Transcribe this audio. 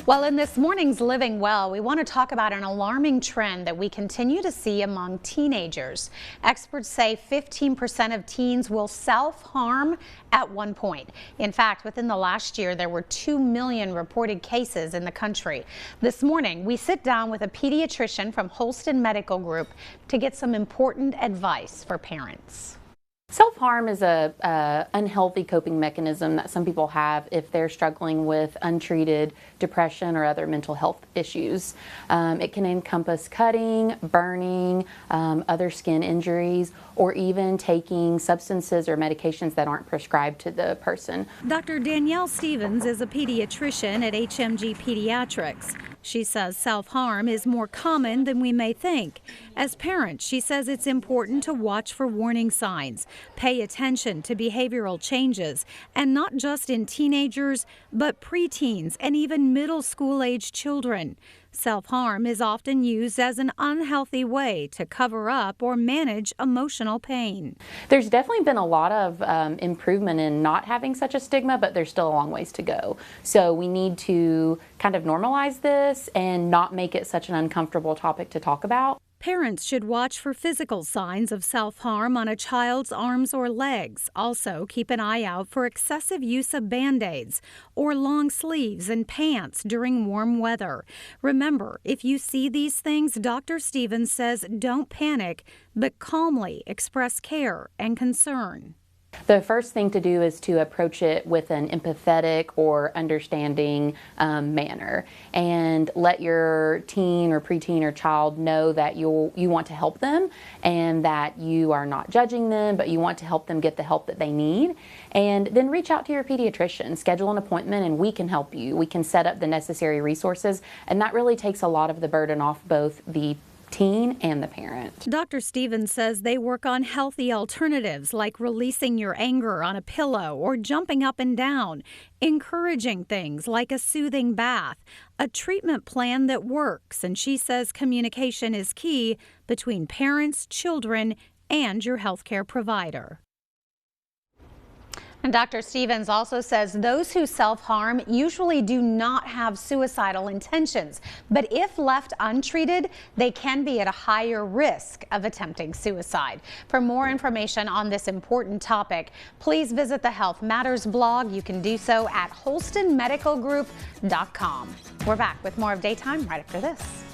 Well, in this morning's Living Well, we want to talk about an alarming trend that we continue to see among teenagers. Experts say 15% of teens will self-harm at one point. In fact, within the last year, there were 2 million reported cases in the country. This morning, we sit down with a pediatrician from Holston Medical Group to get some important advice for parents. Self-harm is a unhealthy coping mechanism that some people have if they're struggling with untreated depression or other mental health issues. It can encompass cutting, burning, other skin injuries, or even taking substances or medications that aren't prescribed to the person. Dr. Danielle Stephens is a pediatrician at HMG Pediatrics. She says self-harm is more common than we may think. As parents, she says it's important to watch for warning signs, pay attention to behavioral changes, and not just in teenagers, but preteens and even middle school-age children. Self-harm is often used as an unhealthy way to cover up or manage emotional pain. There's definitely been a lot of improvement in not having such a stigma, but there's still a long ways to go. So we need to kind of normalize this and not make it such an uncomfortable topic to talk about. Parents should watch for physical signs of self-harm on a child's arms or legs. Also, keep an eye out for excessive use of Band-Aids or long sleeves and pants during warm weather. Remember, if you see these things, Dr. Stephens says don't panic, but calmly express care and concern. The first thing to do is to approach it with an empathetic or understanding manner, and let your teen or preteen or child know that you want to help them and that you are not judging them, but you want to help them get the help that they need. And then reach out to your pediatrician, schedule an appointment, and we can help you. We can set up the necessary resources, and that really takes a lot of the burden off both the teen and the parent. Dr. Stephens says they work on healthy alternatives like releasing your anger on a pillow or jumping up and down, encouraging things like a soothing bath, a treatment plan that works, and she says communication is key between parents, children, and your healthcare provider. And Dr. Stephens also says those who self-harm usually do not have suicidal intentions, but if left untreated, they can be at a higher risk of attempting suicide. For more information on this important topic, please visit the Health Matters blog. You can do so at holstonmedicalgroup.com. We're back with more of Daytime right after this.